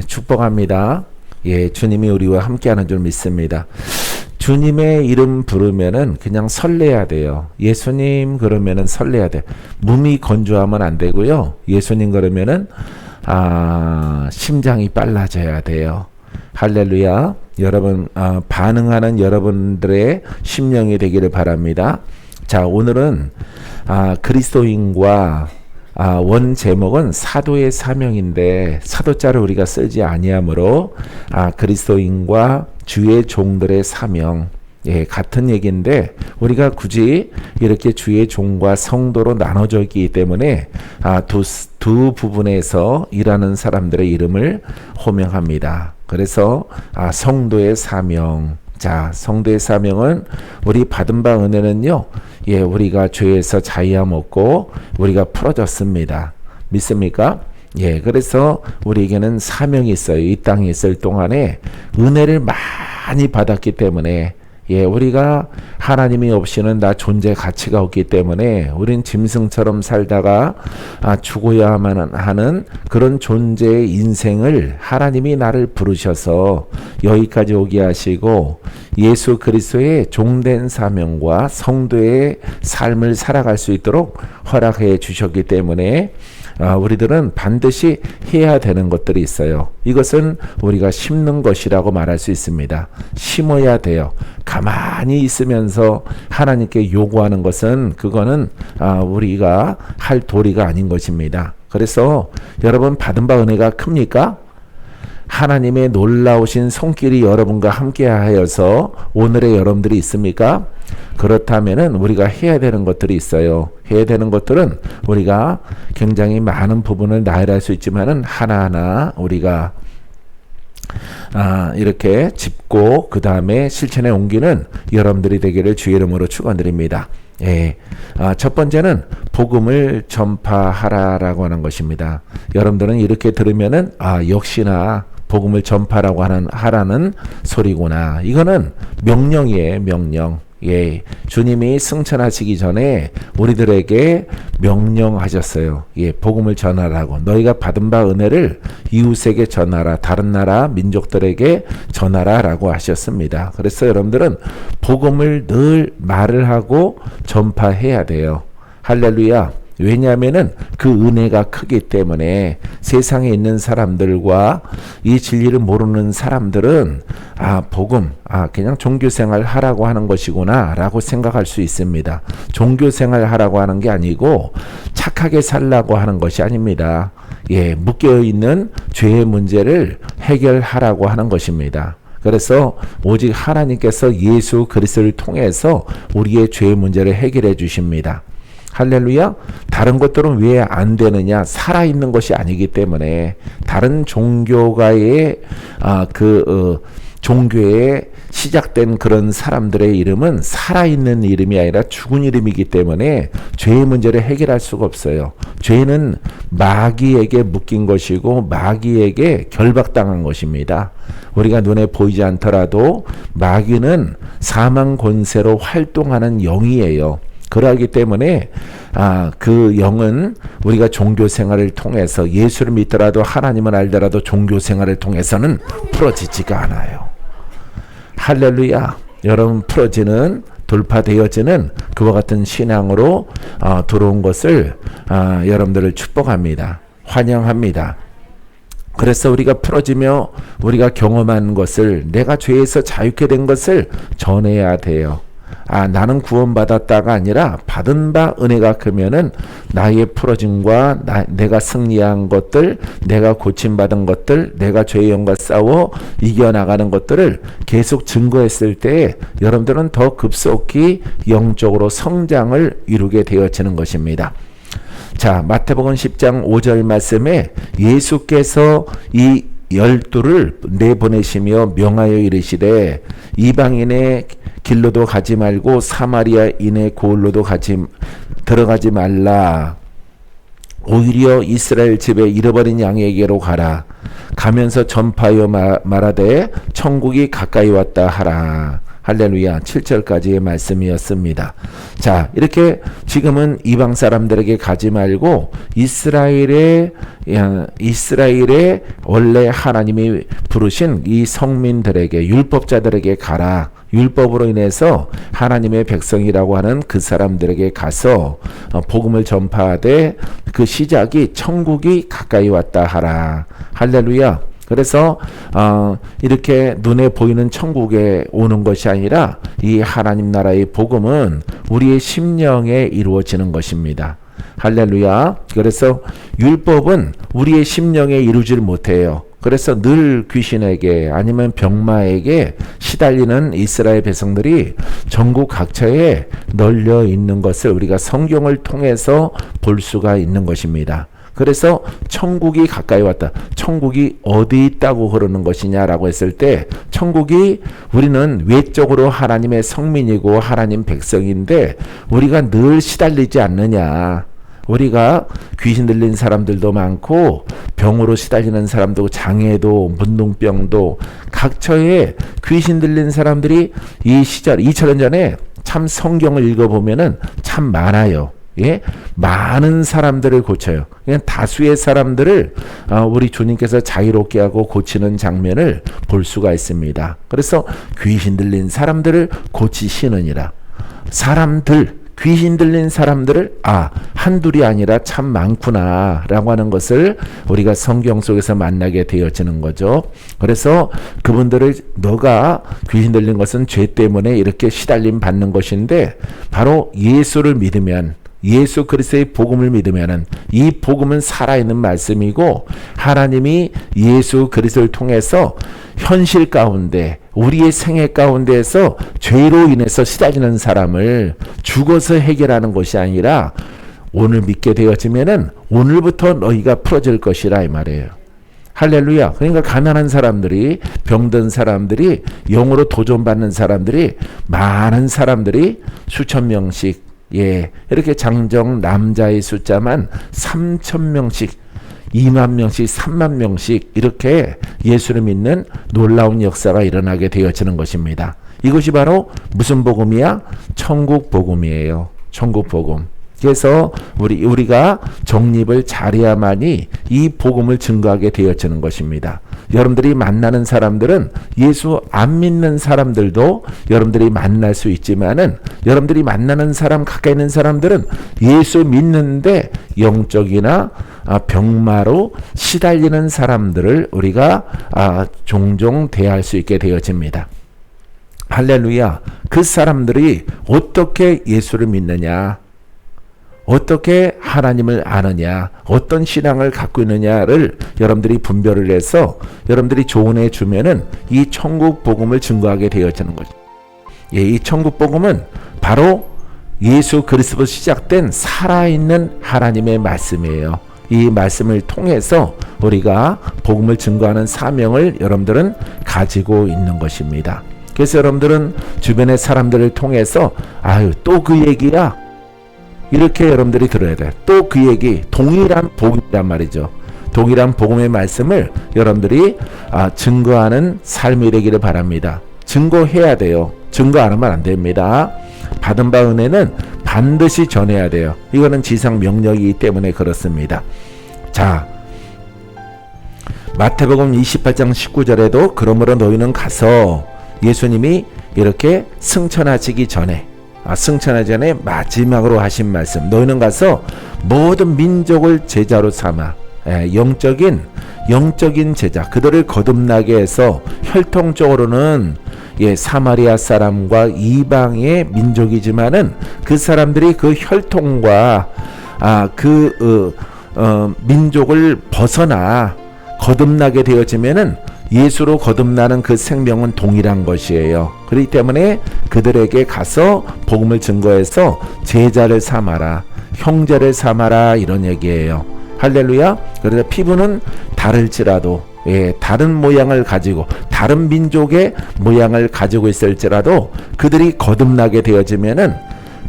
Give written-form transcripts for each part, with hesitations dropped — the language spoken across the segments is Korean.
축복합니다. 예, 주님이 우리와 함께하는 줄 믿습니다. 주님의 이름 부르면은 그냥 설레야 돼요. 예수님 그러면은 설레야 돼. 몸이 건조하면 안 되고요. 예수님 그러면은 심장이 빨라져야 돼요. 할렐루야. 여러분 반응하는 여러분들의 심령이 되기를 바랍니다. 자, 오늘은 그리스도인과 원 제목은 사도의 사명인데 사도자를 우리가 쓰지 아니하므로 그리스도인과 주의 종들의 사명, 예, 같은 얘기인데 우리가 굳이 이렇게 주의 종과 성도로 나눠져 있기 때문에 두 부분에서 일하는 사람들의 이름을 호명합니다. 그래서 성도의 사명. 자, 성도의 사명은 우리 받은 바 은혜는요, 예, 우리가 죄에서 자유함 얻고 우리가 풀어졌습니다. 믿습니까? 예, 그래서 우리에게는 사명이 있어요. 이 땅에 있을 동안에 은혜를 많이 받았기 때문에, 예, 우리가 하나님이 없이는 나 존재 가치가 없기 때문에 우린 짐승처럼 살다가 죽어야만 하는 그런 존재의 인생을 하나님이 나를 부르셔서 여기까지 오게 하시고 예수 그리스도의 종된 사명과 성도의 삶을 살아갈 수 있도록 허락해 주셨기 때문에 우리들은 반드시 해야 되는 것들이 있어요. 이것은 우리가 심는 것이라고 말할 수 있습니다. 심어야 돼요. 가만히 있으면서 하나님께 요구하는 것은 그거는 우리가 할 도리가 아닌 것입니다. 그래서 여러분 받은 바 은혜가 큽니까? 하나님의 놀라우신 손길이 여러분과 함께 하여서 오늘의 여러분들이 있습니까? 그렇다면은 우리가 해야 되는 것들이 있어요. 해야 되는 것들은 우리가 굉장히 많은 부분을 나열할 수 있지만은 하나하나 우리가 이렇게 짚고 그 다음에 실천에 옮기는 여러분들이 되기를 주의 이름으로 축원드립니다. 예, 첫 번째는 복음을 전파하라라고 하는 것입니다. 여러분들은 이렇게 들으면은 역시나 복음을 전파라고 하라는 소리구나. 이거는 명령이에요, 명령. 예, 주님이 승천하시기 전에 우리들에게 명령하셨어요. 예, 복음을 전하라고. 너희가 받은 바 은혜를 이웃에게 전하라. 다른 나라 민족들에게 전하라라고 하셨습니다. 그래서 여러분들은 복음을 늘 말을 하고 전파해야 돼요. 할렐루야. 왜냐하면은 그 은혜가 크기 때문에 세상에 있는 사람들과 이 진리를 모르는 사람들은 복음, 그냥 종교생활 하라고 하는 것이구나 라고 생각할 수 있습니다. 종교생활 하라고 하는 게 아니고 착하게 살라고 하는 것이 아닙니다. 예, 묶여있는 죄의 문제를 해결하라고 하는 것입니다. 그래서 오직 하나님께서 예수 그리스도를 통해서 우리의 죄의 문제를 해결해 주십니다. 할렐루야. 다른 것들은 왜 안 되느냐? 살아있는 것이 아니기 때문에 다른 종교가의 종교에 시작된 그런 사람들의 이름은 살아있는 이름이 아니라 죽은 이름이기 때문에 죄의 문제를 해결할 수가 없어요. 죄는 마귀에게 묶인 것이고 마귀에게 결박당한 것입니다. 우리가 눈에 보이지 않더라도 마귀는 사망 권세로 활동하는 영이에요. 그러하기 때문에 그 영은 우리가 종교 생활을 통해서 예수를 믿더라도 하나님을 알더라도 종교 생활을 통해서는 풀어지지가 않아요. 할렐루야. 여러분 풀어지는 돌파되어지는 그와 같은 신앙으로 들어온 것을 여러분들을 축복합니다. 환영합니다. 그래서 우리가 풀어지며 우리가 경험한 것을 내가 죄에서 자유케 된 것을 전해야 돼요. 나는 구원받았다가 아니라 받은 바 은혜가 크면은 나의 풀어짐과 내가 승리한 것들, 내가 고침받은 것들, 내가 죄의 영과 싸워 이겨나가는 것들을 계속 증거했을 때 여러분들은 더 급속히 영적으로 성장을 이루게 되어지는 것입니다. 자, 마태복음 10장 5절 말씀에 예수께서 이 12를 내보내시며 명하여 이르시되 이방인의 길로도 가지 말고 사마리아인의 고을로도 들어가지 말라. 오히려 이스라엘 집에 잃어버린 양에게로 가라. 가면서 전파하여 말하되 천국이 가까이 왔다 하라. 할렐루야. 7절까지의 말씀이었습니다. 자, 이렇게 지금은 이방 사람들에게 가지 말고 이스라엘의 원래 하나님이 부르신 이 성민들에게, 율법자들에게 가라. 율법으로 인해서 하나님의 백성이라고 하는 그 사람들에게 가서 복음을 전파하되 그 시작이 천국이 가까이 왔다 하라. 할렐루야. 그래서 이렇게 눈에 보이는 천국에 오는 것이 아니라 이 하나님 나라의 복음은 우리의 심령에 이루어지는 것입니다. 할렐루야. 그래서 율법은 우리의 심령에 이루질 못해요. 그래서 늘 귀신에게 아니면 병마에게 시달리는 이스라엘 백성들이 전국 각처에 널려 있는 것을 우리가 성경을 통해서 볼 수가 있는 것입니다. 그래서 천국이 가까이 왔다. 천국이 어디 있다고 그러는 것이냐라고 했을 때 천국이 우리는 외적으로 하나님의 성민이고 하나님 백성인데 우리가 늘 시달리지 않느냐. 우리가 귀신 들린 사람들도 많고 병으로 시달리는 사람도 장애도 문둥병도 각처에 귀신 들린 사람들이 이 시절 2000년 전에 참 성경을 읽어보면은 참 많아요. 예? 많은 사람들을 고쳐요. 그냥 다수의 사람들을 우리 주님께서 자유롭게 하고 고치는 장면을 볼 수가 있습니다. 그래서 귀신 들린 사람들을 고치시느니라. 귀신 들린 사람들을 한둘이 아니라 참 많구나 라고 하는 것을 우리가 성경 속에서 만나게 되어지는 거죠. 그래서 그분들을 너가 귀신 들린 것은 죄 때문에 이렇게 시달림 받는 것인데 바로 예수를 믿으면 예수 그리스도의 복음을 믿으면은 이 복음은 살아있는 말씀이고 하나님이 예수 그리스도를 통해서 현실 가운데 우리의 생애 가운데에서 죄로 인해서 시달리는 사람을 죽어서 해결하는 것이 아니라 오늘 믿게 되어지면은 오늘부터 너희가 풀어질 것이라 이 말이에요. 할렐루야. 그러니까 가난한 사람들이 병든 사람들이 영으로 도전받는 사람들이 많은 사람들이 수천 명씩 이렇게 장정 남자의 숫자만 3,000명씩 2만 명씩 3만 명씩 이렇게 예수를 믿는 놀라운 역사가 일어나게 되어지는 것입니다. 이것이 바로 무슨 복음이야? 천국 복음이에요. 천국 복음. 그래서 우리가 정립을 잘해야만이 이 복음을 증거하게 되어지는 것입니다. 여러분들이 만나는 사람들은 예수 안 믿는 사람들도 여러분들이 만날 수 있지만은 여러분들이 만나는 사람 가까이 있는 사람들은 예수 믿는데 영적이나 병마로 시달리는 사람들을 우리가 종종 대할 수 있게 되어집니다. 할렐루야. 그 사람들이 어떻게 예수를 믿느냐? 어떻게 하나님을 아느냐, 어떤 신앙을 갖고 있느냐를 여러분들이 분별을 해서 여러분들이 조언해 주면은 이 천국 복음을 증거하게 되어지는 거죠. 이 천국 복음은 바로 예수 그리스도로 시작된 살아있는 하나님의 말씀이에요. 이 말씀을 통해서 우리가 복음을 증거하는 사명을 여러분들은 가지고 있는 것입니다. 그래서 여러분들은 주변의 사람들을 통해서 또 그 얘기야? 이렇게 여러분들이 들어야 돼요. 또 그 얘기, 동일한 복음이란 말이죠. 동일한 복음의 말씀을 여러분들이 증거하는 삶이 되기를 바랍니다. 증거해야 돼요. 증거 안 하면 안 됩니다. 받은 바 은혜는 반드시 전해야 돼요. 이거는 지상 명령이기 때문에 그렇습니다. 자, 마태복음 28장 19절에도 그러므로 너희는 가서 예수님이 이렇게 승천하시기 전에 승천하기 전에 마지막으로 하신 말씀, 너희는 가서 모든 민족을 제자로 삼아 영적인 제자, 그들을 거듭나게 해서 혈통적으로는 사마리아 사람과 이방의 민족이지만은 그 사람들이 그 혈통과 민족을 벗어나 거듭나게 되어지면은 예수로 거듭나는 그 생명은 동일한 것이에요. 그렇기 때문에 그들에게 가서 복음을 증거해서 제자를 삼아라, 형제를 삼아라, 이런 얘기예요. 할렐루야. 그래서 피부는 다를지라도 다른 모양을 가지고 다른 민족의 모양을 가지고 있을지라도 그들이 거듭나게 되어지면은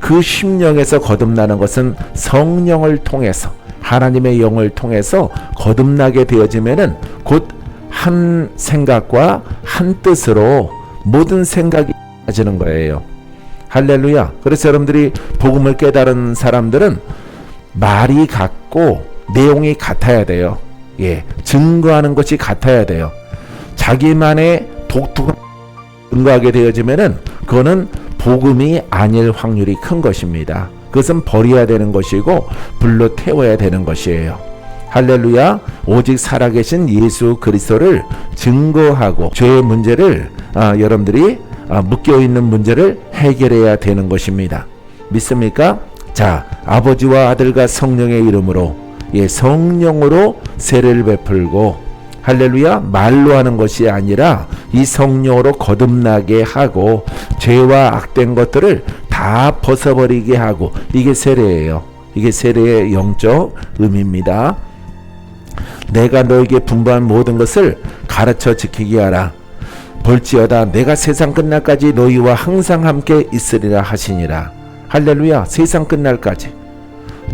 그 심령에서 거듭나는 것은 성령을 통해서 하나님의 영을 통해서 거듭나게 되어지면은 곧 한 생각과 한 뜻으로 모든 생각이 하시는 거예요. 할렐루야. 그래서 여러분들이 복음을 깨달은 사람들은 말이 같고 내용이 같아야 돼요. 예, 증거하는 것이 같아야 돼요. 자기만의 독특한 증거하게 되어지면은 그거는 복음이 아닐 확률이 큰 것입니다. 그것은 버려야 되는 것이고 불로 태워야 되는 것이에요. 할렐루야. 오직 살아계신 예수 그리스도를 증거하고 죄의 문제를 여러분들이 묶여있는 문제를 해결해야 되는 것입니다. 믿습니까? 자, 아버지와 아들과 성령의 이름으로, 예, 성령으로 세례를 베풀고, 할렐루야, 말로 하는 것이 아니라 이 성령으로 거듭나게 하고 죄와 악된 것들을 다 벗어버리게 하고, 이게 세례예요. 이게 세례의 영적 의미입니다. 내가 너에게 분부한 모든 것을 가르쳐 지키게 하라. 볼지어다 내가 세상 끝날까지 너희와 항상 함께 있으리라 하시니라. 할렐루야. 세상 끝날까지,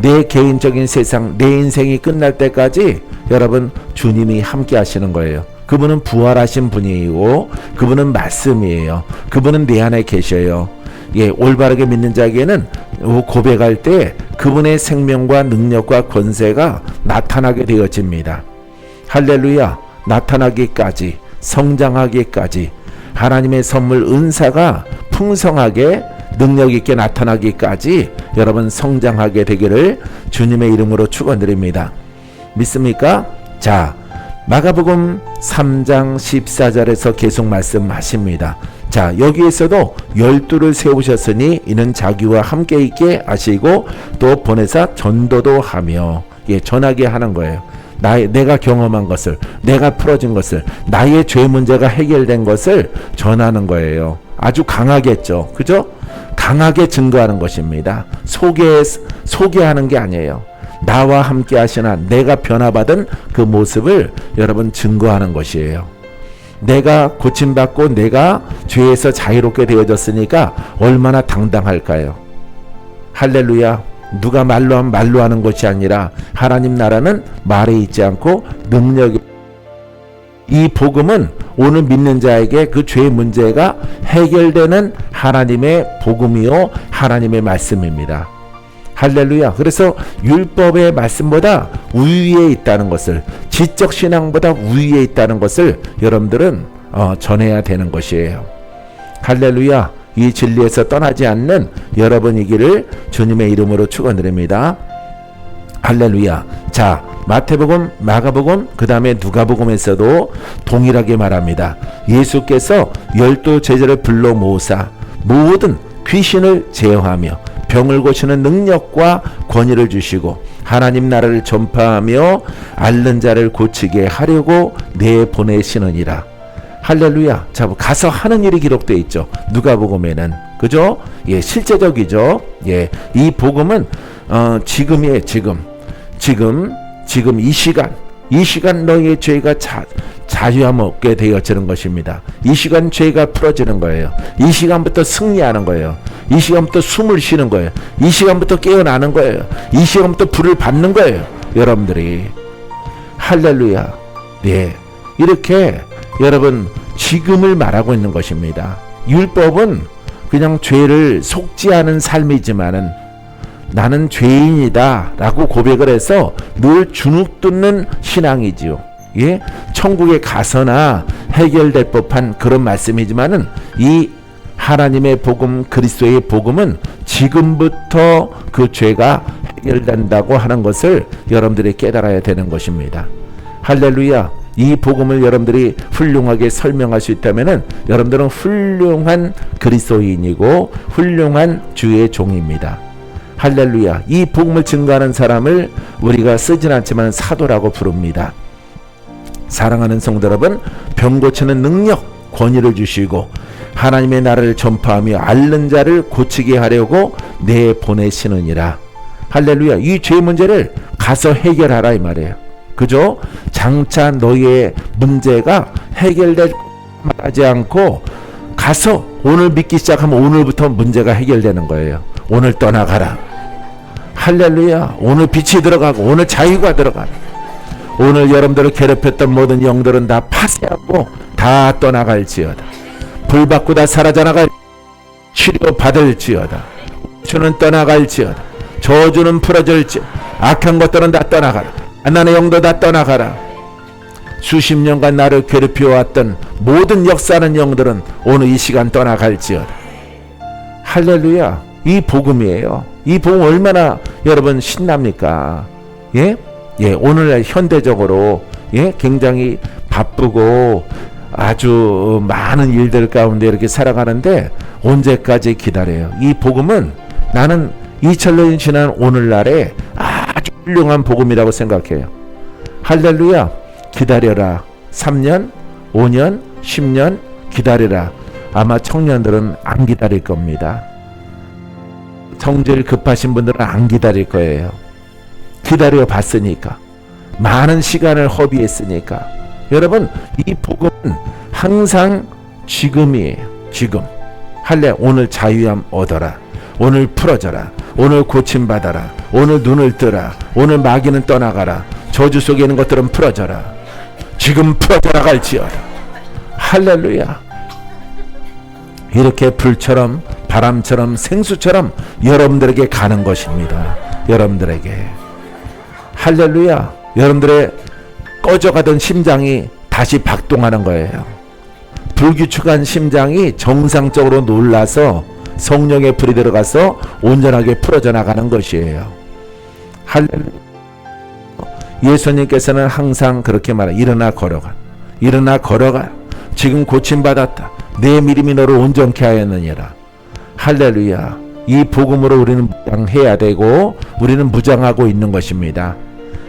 내 개인적인 세상, 내 인생이 끝날 때까지 여러분 주님이 함께 하시는 거예요. 그분은 부활하신 분이고 그분은 말씀이에요. 그분은 내 안에 계셔요. 예, 올바르게 믿는 자에게는 고백할 때 그분의 생명과 능력과 권세가 나타나게 되어집니다. 할렐루야. 나타나기까지, 성장하기까지, 하나님의 선물 은사가 풍성하게 능력 있게 나타나기까지 여러분 성장하게 되기를 주님의 이름으로 축원드립니다. 믿습니까? 자, 마가복음 3장 14절에서 계속 말씀하십니다. 자, 여기에서도 12를 세우셨으니 이는 자기와 함께 있게 하시고 또 보내사 전도도 하며, 예, 전하게 하는 거예요. 내가 경험한 것을, 내가 풀어진 것을, 나의 죄 문제가 해결된 것을 전하는 거예요. 아주 강하겠죠. 그죠? 강하게 증거하는 것입니다. 소개하는 게 아니에요. 나와 함께 하시나 내가 변화받은 그 모습을 여러분 증거하는 것이에요. 내가 고침받고 내가 죄에서 자유롭게 되어졌으니까 얼마나 당당할까요? 할렐루야. 누가 말로 하는 것이 아니라 하나님 나라는 말에 있지 않고 능력이, 이 복음은 오늘 믿는 자에게 그 죄의 문제가 해결되는 하나님의 복음이요 하나님의 말씀입니다. 할렐루야. 그래서 율법의 말씀보다 우위에 있다는 것을, 지적 신앙보다 우위에 있다는 것을 여러분들은 전해야 되는 것이에요. 할렐루야. 이 진리에서 떠나지 않는 여러분이기를 주님의 이름으로 축원드립니다. 할렐루야. 자, 마태복음, 마가복음, 그 다음에 누가복음에서도 동일하게 말합니다. 예수께서 12 제자를 불러 모으사 모든 귀신을 제어하며 병을 고치는 능력과 권위를 주시고 하나님 나라를 전파하며 앓는 자를 고치게 하려고 내보내시느니라. 할렐루야. 자, 가서 하는 일이 기록되어 있죠. 누가복음에는. 그죠? 예, 실제적이죠. 예, 이 복음은 지금이에요. 지금 이 시간 너희의 죄가 자유함 얻게 되어지는 것입니다. 이 시간 죄가 풀어지는 거예요. 이 시간부터 승리하는 거예요. 이 시간부터 숨을 쉬는 거예요. 이 시간부터 깨어나는 거예요. 이 시간부터 불을 받는 거예요. 여러분들이. 할렐루야. 네, 이렇게 여러분 지금을 말하고 있는 것입니다. 율법은 그냥 죄를 속지 않은 삶이지만은 나는 죄인이다 라고 고백을 해서 늘 주눅 듣는 신앙이지요. 예? 천국에 가서나 해결될 법한 그런 말씀이지만은 이 하나님의 복음, 그리스도의 복음은 지금부터 그 죄가 해결된다고 하는 것을 여러분들이 깨달아야 되는 것입니다. 할렐루야. 이 복음을 여러분들이 훌륭하게 설명할 수 있다면은 여러분들은 훌륭한 그리스도인이고 훌륭한 주의 종입니다. 할렐루야. 이 복음을 증거하는 사람을 우리가 쓰진 않지만 사도라고 부릅니다. 사랑하는 성도 여러분, 병 고치는 능력, 권위를 주시고 하나님의 나라를 전파하며 앓는 자를 고치게 하려고 내보내시느니라. 할렐루야. 이 죄 문제를 가서 해결하라 이 말이에요. 그죠? 장차 너희의 문제가 해결될 하지 않고 가서 오늘 믿기 시작하면 오늘부터 문제가 해결되는 거예요. 오늘 떠나가라. 할렐루야. 오늘 빛이 들어가고 오늘 자유가 들어가라. 오늘 여러분들을 괴롭혔던 모든 영들은 다 파쇄하고 다 떠나갈지어다. 불 받고 다 사라져 나갈 치료받을지어다. 주는 떠나갈지어다. 저주는 풀어질지어다. 악한 것들은 다 떠나가라. 가난의 영도 다 떠나가라. 수십 년간 나를 괴롭혀왔던 모든 역사하는 영들은 오늘 이 시간 떠나갈지어다. 할렐루야. 이 복음이에요. 이 복음 얼마나 여러분 신납니까? 예? 예, 오늘날 현대적으로 예, 굉장히 바쁘고 아주 많은 일들 가운데 이렇게 살아가는데 언제까지 기다려요? 이 복음은 나는 2000년이 지난 오늘날에 아주 훌륭한 복음이라고 생각해요. 할렐루야. 기다려라. 3년, 5년, 10년 기다려라. 아마 청년들은 안 기다릴 겁니다. 성질 급하신 분들은 안 기다릴 거예요. 기다려 봤으니까. 많은 시간을 허비했으니까. 여러분, 이 복음은 항상 지금이에요. 지금. 할래 오늘 자유함 얻어라. 오늘 풀어져라. 오늘 고침받아라. 오늘 눈을 뜨라. 오늘 마귀는 떠나가라. 저주 속에 있는 것들은 풀어져라. 지금 풀어져라 갈지어다. 할렐루야. 이렇게 불처럼 바람처럼 생수처럼 여러분들에게 가는 것입니다. 여러분들에게. 할렐루야. 여러분들의 꺼져가던 심장이 다시 박동하는 거예요. 불규칙한 심장이 정상적으로 놀라서 성령의 불이 들어가서 온전하게 풀어져 나가는 것이에요. 할렐루야. 예수님께서는 항상 그렇게 말해요. 일어나 걸어가. 일어나 걸어가. 지금 고침받았다. 내 믿음이 너를 온전케 하였느니라. 할렐루야. 이 복음으로 우리는 무장해야 되고 우리는 무장하고 있는 것입니다.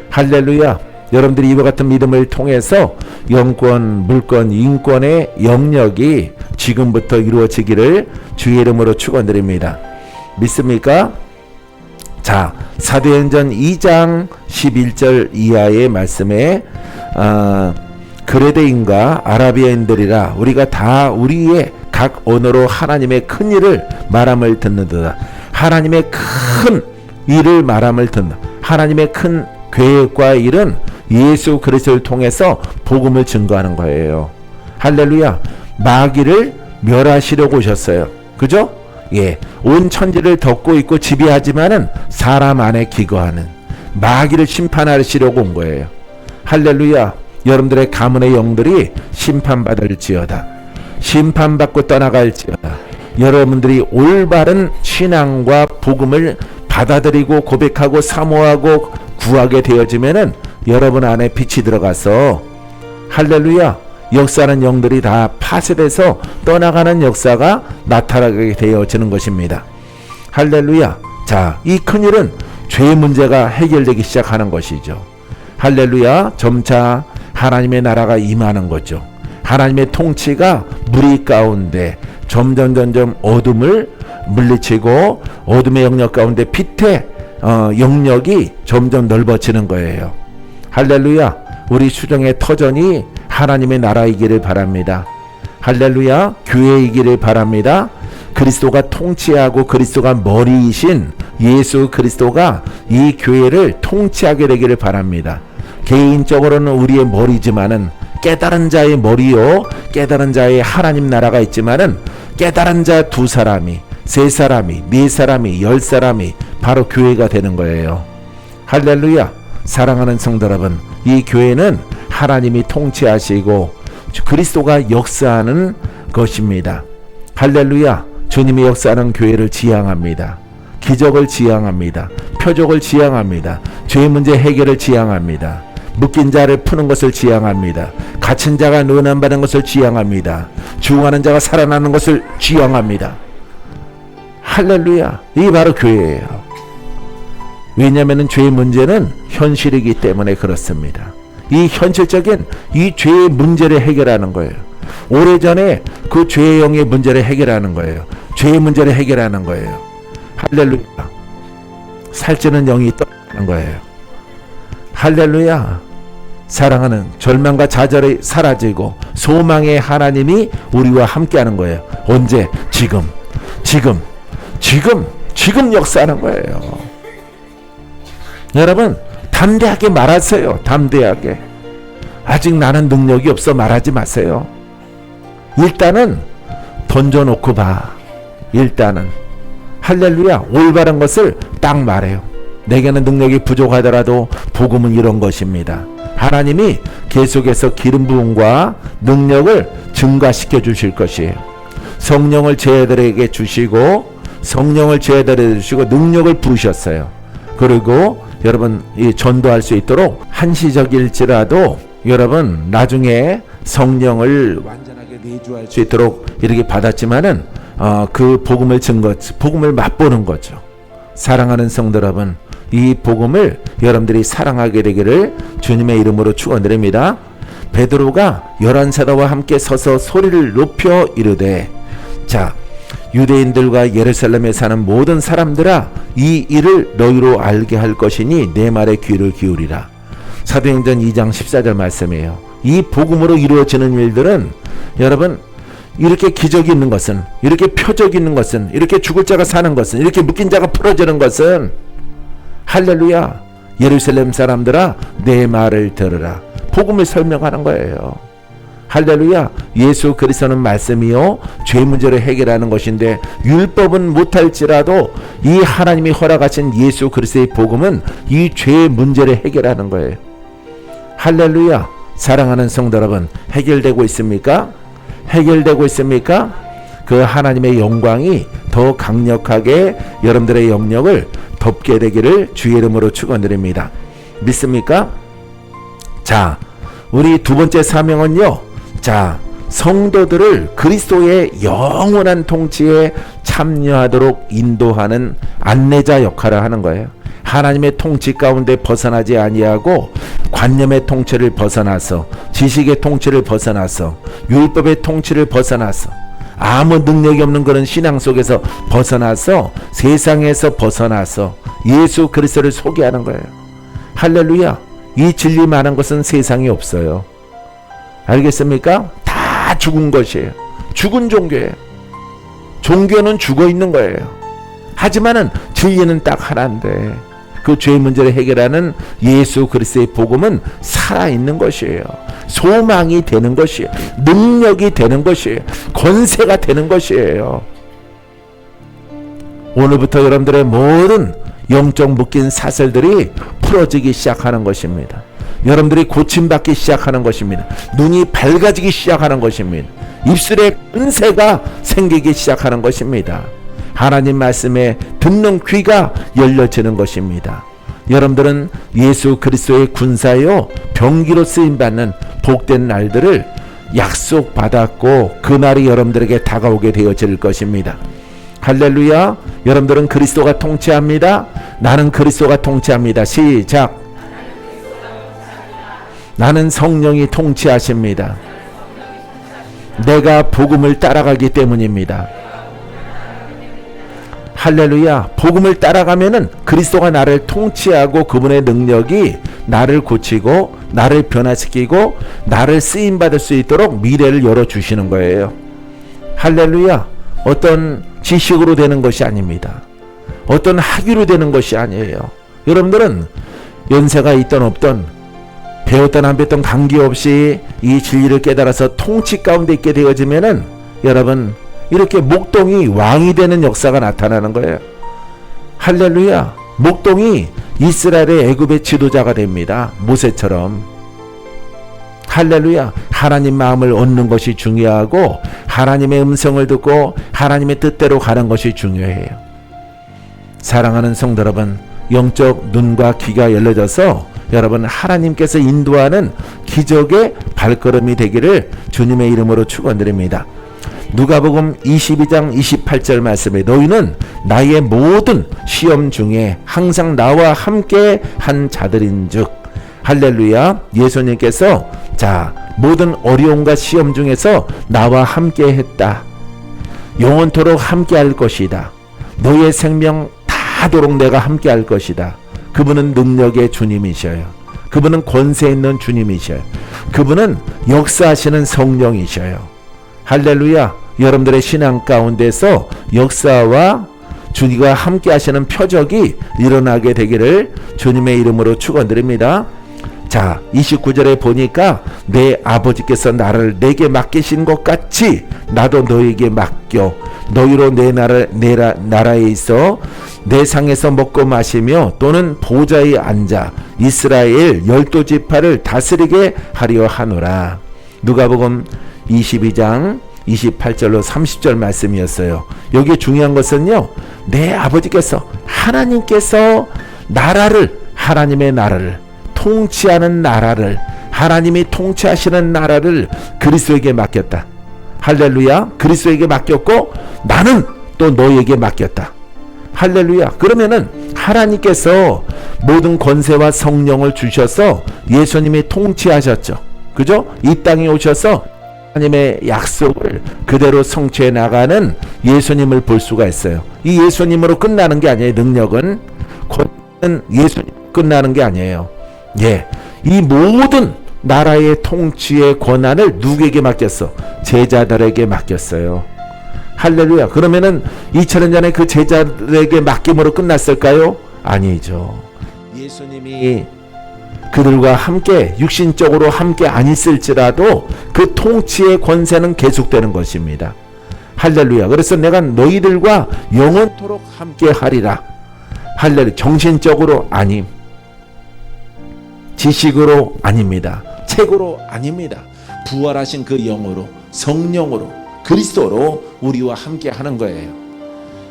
할렐루야. 여러분들이 이와 같은 믿음을 통해서 영권, 물권, 인권의 영역이 지금부터 이루어지기를 주의 이름으로 축원드립니다. 믿습니까? 자, 사도행전 2장 11절 이하의 말씀에 그레데인과 아라비아인들이라 우리가 다 우리의 각 언어로 하나님의 큰 일을 말함을 듣는다. 하나님의 큰 일을 말함을 듣는다. 하나님의 큰 계획과 일은 예수 그리스도를 통해서 복음을 증거하는 거예요. 할렐루야. 마귀를 멸하시려고 오셨어요. 그죠? 예, 온 천지를 덮고 있고 지배하지만은 사람 안에 기거하는 마귀를 심판하시려고 온 거예요. 할렐루야. 여러분들의 가문의 영들이 심판받을지어다. 심판받고 떠나갈지어다. 여러분들이 올바른 신앙과 복음을 받아들이고 고백하고 사모하고 구하게 되어지면은 여러분 안에 빛이 들어가서 할렐루야. 역사하는 영들이 다 파쇄돼서 떠나가는 역사가 나타나게 되어지는 것입니다. 할렐루야. 자, 이 큰일은 죄의 문제가 해결되기 시작하는 것이죠. 할렐루야. 점차 하나님의 나라가 임하는 거죠. 하나님의 통치가 무리 가운데 점점 어둠을 물리치고 어둠의 영역 가운데 빛의 영역이 점점 넓어지는 거예요. 할렐루야. 우리 수정의 터전이 하나님의 나라이기를 바랍니다. 할렐루야. 교회이기를 바랍니다. 그리스도가 통치하고 그리스도가 머리이신 예수 그리스도가 이 교회를 통치하게 되기를 바랍니다. 개인적으로는 우리의 머리지만은 깨달은 자의 머리요 깨달은 자의 하나님 나라가 있지만은 깨달은 자 2사람이 3사람이 4사람이 10사람이 바로 교회가 되는 거예요. 할렐루야. 사랑하는 성도 여러분, 이 교회는 하나님이 통치하시고 그리스도가 역사하는 것입니다. 할렐루야. 주님이 역사하는 교회를 지향합니다. 기적을 지향합니다. 표적을 지향합니다. 죄 문제 해결을 지향합니다. 묶인 자를 푸는 것을 지향합니다. 갇힌 자가 논함받는 것을 지향합니다. 죽어가는 자가 살아나는 것을 지향합니다. 할렐루야. 이게 바로 교회예요. 왜냐하면 죄의 문제는 현실이기 때문에 그렇습니다. 이 현실적인 이 죄의 문제를 해결하는 거예요. 오래전에 그 죄의 영의 문제를 해결하는 거예요. 죄의 문제를 해결하는 거예요. 할렐루야. 살찌는 영이 떠나는 거예요. 할렐루야. 사랑하는 절망과 좌절이 사라지고 소망의 하나님이 우리와 함께하는 거예요. 언제? 지금 역사하는 거예요. 여러분 담대하게 말하세요. 담대하게. 아직 나는 능력이 없어 말하지 마세요. 일단은 던져놓고 봐. 일단은 할렐루야, 올바른 것을 딱 말해요. 내게는 능력이 부족하더라도 복음은 이런 것입니다. 하나님이 계속해서 기름 부음과 능력을 증가시켜 주실 것이에요. 성령을 저희들에게 주시고 능력을 부으셨어요. 그리고 여러분 이 전도할 수 있도록 한시적일지라도 여러분 나중에 성령을 완전하게 내주할 수 있도록 이렇게 받았지만은 그 복음을 맛보는 거죠. 사랑하는 성도 여러분, 이 복음을 여러분들이 사랑하게 되기를 주님의 이름으로 축원드립니다. 베드로가 11사도와 함께 서서 소리를 높여 이르되, 자, 유대인들과 예루살렘에 사는 모든 사람들아, 이 일을 너희로 알게 할 것이니 내 말에 귀를 기울이라. 사도행전 2장 14절 말씀이에요. 이 복음으로 이루어지는 일들은 여러분, 이렇게 기적이 있는 것은, 이렇게 표적이 있는 것은, 이렇게 죽을 자가 사는 것은, 이렇게 묶인 자가 풀어지는 것은, 할렐루야, 예루살렘 사람들아 내 말을 들으라. 복음을 설명하는 거예요. 할렐루야, 예수 그리스도는 말씀이요 죄 문제를 해결하는 것인데, 율법은 못할지라도 이 하나님이 허락하신 예수 그리스도의 복음은 이 죄 문제를 해결하는 거예요. 할렐루야, 사랑하는 성도 여러분, 해결되고 있습니까? 해결되고 있습니까? 그 하나님의 영광이 더 강력하게 여러분들의 영역을 덮게 되기를 주의 이름으로 축원드립니다. 믿습니까? 자, 우리 두 번째 사명은요, 자, 성도들을 그리스도의 영원한 통치에 참여하도록 인도하는 안내자 역할을 하는 거예요. 하나님의 통치 가운데 벗어나지 아니하고 관념의 통치를 벗어나서, 지식의 통치를 벗어나서, 율법의 통치를 벗어나서, 아무 능력이 없는 그런 신앙 속에서 벗어나서, 세상에서 벗어나서 예수 그리스도를 소개하는 거예요. 할렐루야, 이 진리 많은 것은 세상에 없어요. 알겠습니까? 다 죽은 것이에요. 죽은 종교예요. 종교는 죽어 있는 거예요. 하지만은 진리는 딱 하나인데, 그 죄 문제를 해결하는 예수 그리스도의 복음은 살아있는 것이에요. 소망이 되는 것이에요. 능력이 되는 것이에요. 권세가 되는 것이에요. 오늘부터 여러분들의 모든 영적 묶인 사슬들이 풀어지기 시작하는 것입니다. 여러분들이 고침받기 시작하는 것입니다. 눈이 밝아지기 시작하는 것입니다. 입술에 권세가 생기기 시작하는 것입니다. 하나님 말씀에 듣는 귀가 열려지는 것입니다. 여러분들은 예수 그리스도의 군사요 병기로 쓰임받는 복된 날들을 약속받았고, 그 날이 여러분들에게 다가오게 되어질 것입니다. 할렐루야, 여러분들은 그리스도가 통치합니다. 나는 그리스도가 통치합니다. 시작. 나는 성령이 통치하십니다. 내가 복음을 따라가기 때문입니다. 할렐루야, 복음을 따라가면은 그리스도가 나를 통치하고 그분의 능력이 나를 고치고 나를 변화시키고 나를 쓰임받을 수 있도록 미래를 열어주시는 거예요. 할렐루야, 어떤 지식으로 되는 것이 아닙니다. 어떤 학위로 되는 것이 아니에요. 여러분들은 연세가 있던 없던, 배웠던 안 배웠던 관계없이 이 진리를 깨달아서 통치 가운데 있게 되어지면은 여러분, 이렇게 목동이 왕이 되는 역사가 나타나는 거예요. 할렐루야, 목동이 이스라엘의 애굽의 지도자가 됩니다. 모세처럼. 할렐루야, 하나님 마음을 얻는 것이 중요하고 하나님의 음성을 듣고 하나님의 뜻대로 가는 것이 중요해요. 사랑하는 성도 여러분, 영적 눈과 귀가 열려져서 여러분 하나님께서 인도하는 기적의 발걸음이 되기를 주님의 이름으로 축원드립니다. 누가복음 22장 28절 말씀에, 너희는 나의 모든 시험 중에 항상 나와 함께 한 자들인즉, 할렐루야, 예수님께서 자, 모든 어려움과 시험 중에서 나와 함께 했다. 영원토록 함께 할 것이다. 너의 생명 다도록 내가 함께 할 것이다. 그분은 능력의 주님이셔요. 그분은 권세 있는 주님이셔요. 그분은 역사하시는 성령이셔요. 할렐루야, 여러분들의 신앙 가운데서 역사와 주님과 함께 하시는 표적이 일어나게 되기를 주님의 이름으로 축원드립니다. 자, 29절에 보니까 내 아버지께서 나를 내게 맡기신 것 같이 나도 너에게 맡겨 너희로 내 나라에 있어 내 상에서 먹고 마시며 또는 보좌에 앉아 이스라엘 12지파를 다스리게 하려 하노라. 누가복음 22장 28절로 30절 말씀이었어요. 여기 중요한 것은요, 내 아버지께서 하나님께서 하나님의 나라를 통치하는 나라를, 하나님이 통치하시는 나라를 그리스도에게 맡겼다. 할렐루야. 그리스도에게 맡겼고 나는 또 너에게 맡겼다. 할렐루야. 그러면은 하나님께서 모든 권세와 성령을 주셔서 예수님이 통치하셨죠. 그죠? 이 땅에 오셔서 하나님의 약속을 그대로 성취해 나가는 예수님을 볼 수가 있어요. 이 예수님으로 끝나는 게 아니에요. 능력은 예수님 끝나는 게 아니에요. 예, 이 모든 나라의 통치의 권한을 누구에게 맡겼어? 제자들에게 맡겼어요. 할렐루야. 그러면은 2000년 전에 그 제자들에게 맡김으로 끝났을까요? 아니죠. 예수님이 그들과 함께 육신적으로 함께 안 있을지라도 그 통치의 권세는 계속되는 것입니다. 할렐루야. 그래서 내가 너희들과 영원토록 함께 하리라. 할렐루야. 정신적으로 아님, 지식으로 아닙니다. 책으로 아닙니다. 부활하신 그 영으로, 성령으로, 그리스도로 우리와 함께 하는 거예요.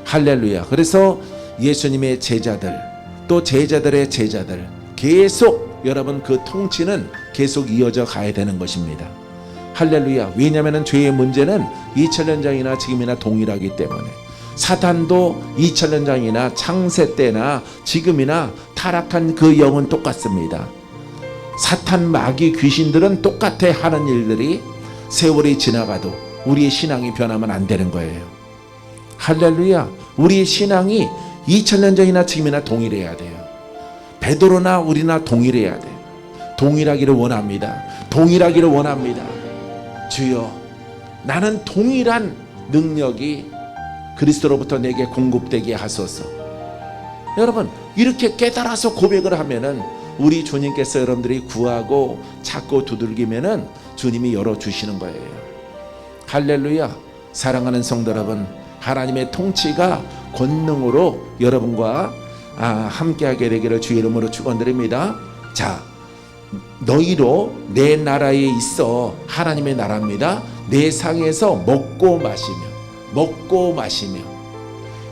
할렐루야. 그래서 예수님의 제자들, 또 제자들의 제자들, 계속 여러분 그 통치는 계속 이어져 가야 되는 것입니다. 할렐루야. 왜냐하면 죄의 문제는 2000년 전이나 지금이나 동일하기 때문에 사탄도 2000년 전이나 창세 때나 지금이나 타락한 그 영은 똑같습니다. 사탄, 마귀, 귀신들은 똑같아 하는 일들이 세월이 지나가도 우리의 신앙이 변하면 안 되는 거예요. 할렐루야. 우리의 신앙이 2000년 전이나 지금이나 동일해야 돼요. 베드로나 우리나 동일해야 돼요. 동일하기를 원합니다. 동일하기를 원합니다. 주여, 나는 동일한 능력이 그리스도로부터 내게 공급되게 하소서. 여러분, 이렇게 깨달아서 고백을 하면은 우리 주님께서 여러분들이 구하고 찾고 두들기면은 주님이 열어주시는 거예요. 할렐루야. 사랑하는 성도 여러분, 하나님의 통치가 권능으로 여러분과 함께하게 되기를 주의 이름으로 축원드립니다. 자, 너희로 내 나라에 있어. 하나님의 나라입니다. 내 상에서 먹고 마시며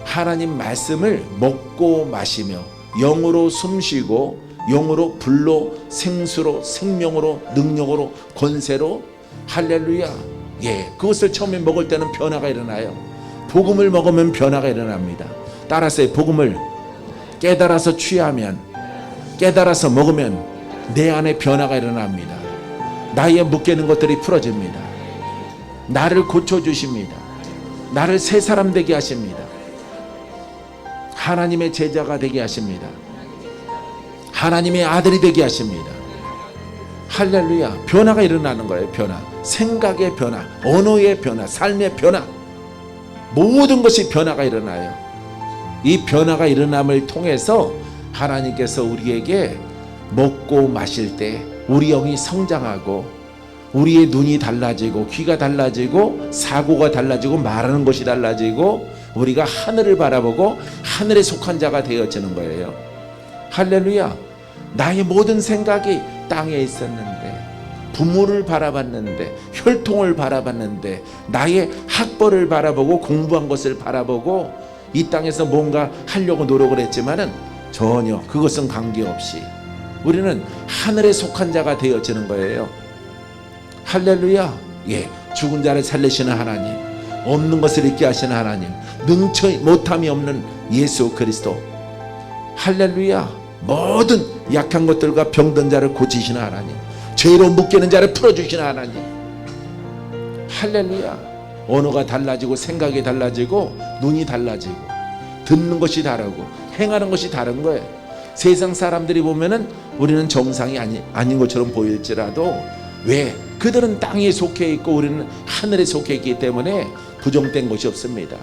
하나님 말씀을 먹고 마시며 영으로 숨쉬고 영으로 불로 생수로 생명으로 능력으로 권세로 할렐루야. 예, 그것을 처음에 먹을 때는 변화가 일어나요. 복음을 먹으면 변화가 일어납니다. 따라서 복음을 깨달아서 취하면, 깨달아서 먹으면 내 안에 변화가 일어납니다. 나의 묶이는 것들이 풀어집니다. 나를 고쳐주십니다. 나를 새 사람 되게 하십니다. 하나님의 제자가 되게 하십니다. 하나님의 아들이 되게 하십니다. 할렐루야. 변화가 일어나는 거예요. 변화. 생각의 변화, 언어의 변화, 삶의 변화, 모든 것이 변화가 일어나요. 이 변화가 일어남을 통해서 하나님께서 우리에게 먹고 마실 때 우리 영이 성장하고 우리의 눈이 달라지고 귀가 달라지고 사고가 달라지고 말하는 것이 달라지고 우리가 하늘을 바라보고 하늘에 속한 자가 되어지는 거예요. 할렐루야. 나의 모든 생각이 땅에 있었는데, 부모를 바라봤는데, 혈통을 바라봤는데, 나의 학벌을 바라보고 공부한 것을 바라보고 이 땅에서 뭔가 하려고 노력을 했지만은 전혀 그것은 관계없이 우리는 하늘에 속한 자가 되어지는 거예요. 할렐루야. 예, 죽은 자를 살리시는 하나님, 없는 것을 있게 하시는 하나님, 능치 못함이 없는 예수 그리스도. 할렐루야. 모든 약한 것들과 병든 자를 고치시는 하나님, 죄로 묶이는 자를 풀어주시는 하나님. 할렐루야. 언어가 달라지고 생각이 달라지고 눈이 달라지고 듣는 것이 다르고 행하는 것이 다른 거예요. 세상 사람들이 보면은 우리는 정상이 아닌 것처럼 보일지라도 왜? 그들은 땅에 속해 있고 우리는 하늘에 속해 있기 때문에 부정된 것이 없습니다.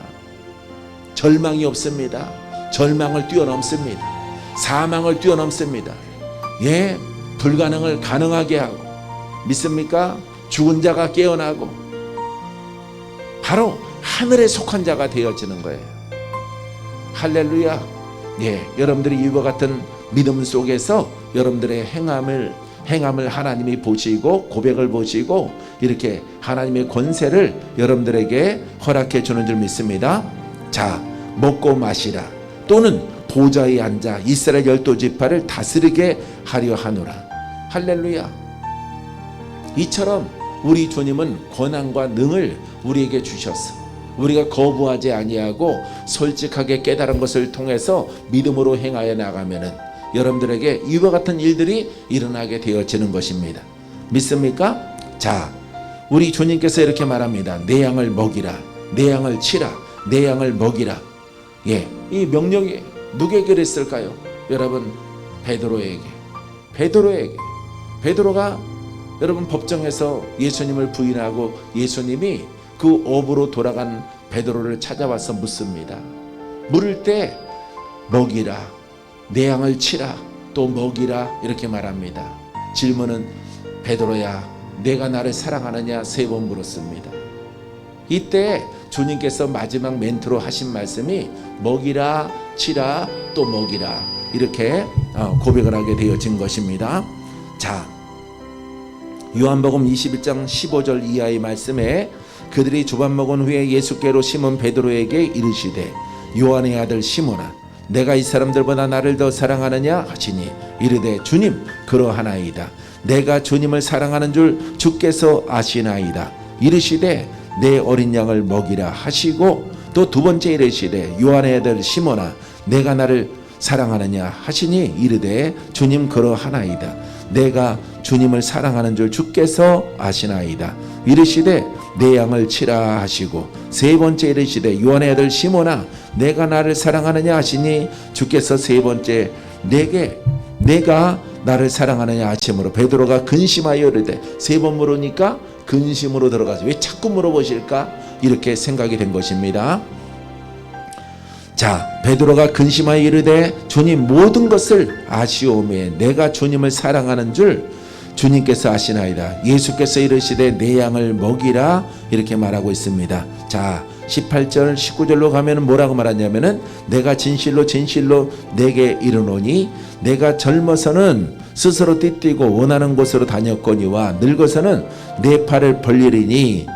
절망이 없습니다. 절망을 뛰어넘습니다. 사망을 뛰어넘습니다. 예, 불가능을 가능하게 하고, 믿습니까? 죽은 자가 깨어나고, 바로 하늘에 속한 자가 되어지는 거예요. 할렐루야. 예, 여러분들이 이와 같은 믿음 속에서 여러분들의 행함을 하나님이 보시고 고백을 보시고 이렇게 하나님의 권세를 여러분들에게 허락해 주는 줄 믿습니다. 자, 먹고 마시라. 또는 보좌에 앉아 이스라엘 12지파를 다스리게 하려 하노라. 할렐루야. 이처럼 우리 주님은 권한과 능을 우리에게 주셨어. 우리가 거부하지 아니하고 솔직하게 깨달은 것을 통해서 믿음으로 행하여 나가면은 여러분들에게 이와 같은 일들이 일어나게 되어지는 것입니다. 믿습니까? 자, 우리 주님께서 이렇게 말합니다. 내 양을 먹이라, 내 양을 치라, 내 양을 먹이라. 예, 이 명령이 누구에게 했을까요? 여러분, 베드로에게. 베드로가 여러분 법정에서 예수님을 부인하고 예수님이 그 업으로 돌아간 베드로를 찾아와서 묻습니다. 물을 때 먹이라, 내 양을 치라, 또 먹이라 이렇게 말합니다. 질문은 베드로야, 내가 나를 사랑하느냐 3번 물었습니다. 이때 주님께서 마지막 멘트로 하신 말씀이 먹이라, 치라, 또 먹이라 이렇게 고백을 하게 되어진 것입니다. 자, 요한복음 21장 15절 이하의 말씀에 그들이 조밥 먹은 후에 예수께로 시몬 베드로에게 이르시되 요한의 아들 시몬아, 내가 이 사람들보다 나를 더 사랑하느냐 하시니 이르되 주님 그러하나이다. 내가 주님을 사랑하는 줄 주께서 아시나이다. 이르시되 내 어린 양을 먹이라 하시고 또 두 번째 이르시되 요한의 아들 시몬아, 내가 나를 사랑하느냐 하시니 이르되 주님 그러하나이다. 내가 주님을 사랑하는 줄 주께서 아시나이다. 이르시되 내 양을 치라 하시고 세 번째 이르시되 요한의 아들 시몬아, 내가 나를 사랑하느냐 하시니 주께서 세 번째 내가 나를 사랑하느냐 하심으로 베드로가 근심하여 이르되, 3번 물으니까 근심으로 들어가서 왜 자꾸 물어보실까 이렇게 생각이 된 것입니다. 자, 베드로가 근심하여 이르되 주님 모든 것을 아시오매 내가 주님을 사랑하는 줄 주님께서 아시나이다. 예수께서 이르시되 내 양을 먹이라 이렇게 말하고 있습니다. 자, 18절 19절로 가면 뭐라고 말하냐면은 내가 진실로 내게 이르노니 내가 젊어서는 스스로 띠뛰고 원하는 곳으로 다녔거니와 늙어서는 내 팔을 벌리리니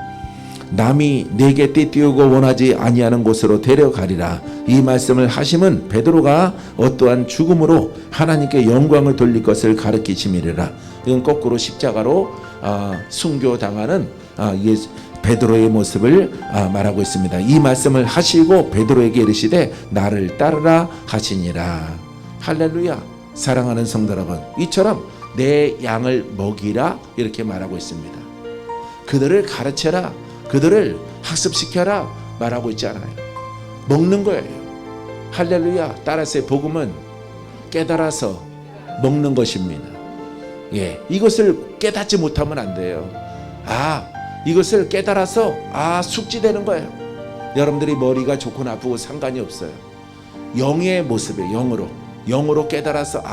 남이 내게 띠띠우고 원하지 아니하는 곳으로 데려가리라. 이 말씀을 하심은 베드로가 어떠한 죽음으로 하나님께 영광을 돌릴 것을 가르치심이라. 이건 거꾸로 십자가로 순교당하는 베드로의 모습을 말하고 있습니다. 이 말씀을 하시고 베드로에게 이르시되 나를 따르라 하시니라. 할렐루야. 사랑하는 성도 여러분, 이처럼 내 양을 먹이라 이렇게 말하고 있습니다. 그들을 가르쳐라, 그들을 학습시켜라 말하고 있지 않아요. 먹는 거예요. 할렐루야. 따라서 복음은 깨달아서 먹는 것입니다. 예, 이것을 깨닫지 못하면 안 돼요. 이것을 깨달아서 숙지되는 거예요. 여러분들이 머리가 좋고 나쁘고 상관이 없어요. 영의 모습에 영으로 깨달아서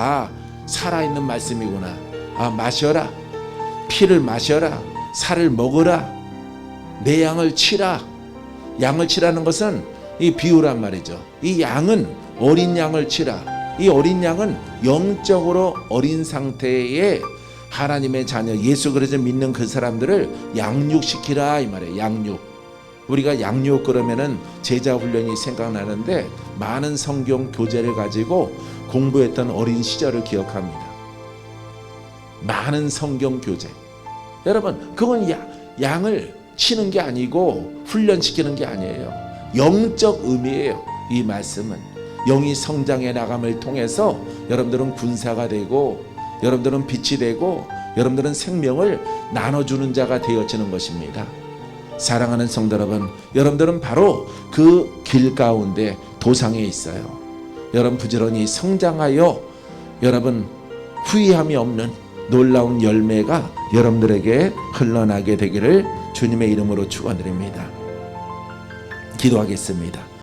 살아있는 말씀이구나. 마셔라. 피를 마셔라. 살을 먹어라. 내 양을 치라. 양을 치라는 것은 이 비유란 말이죠. 이 양은 어린 양을 치라. 이 어린 양은 영적으로 어린 상태의 하나님의 자녀 예수 그리스도 믿는 그 사람들을 양육시키라 이 말이에요. 양육. 우리가 양육 그러면은 제자 훈련이 생각나는데 많은 성경 교재를 가지고 공부했던 어린 시절을 기억합니다. 많은 성경 교재. 여러분, 그건 양을 치는 게 아니고 훈련시키는 게 아니에요. 영적 의미예요. 이 말씀은 영이 성장해 나감을 통해서 여러분들은 군사가 되고 여러분들은 빛이 되고 여러분들은 생명을 나눠주는 자가 되어지는 것입니다. 사랑하는 성도 여러분, 여러분들은 바로 그 길 가운데 도상에 있어요. 여러분 부지런히 성장하여 여러분 후회함이 없는 놀라운 열매가 여러분들에게 흘러나게 되기를 주님의 이름으로 축원드립니다. 기도하겠습니다.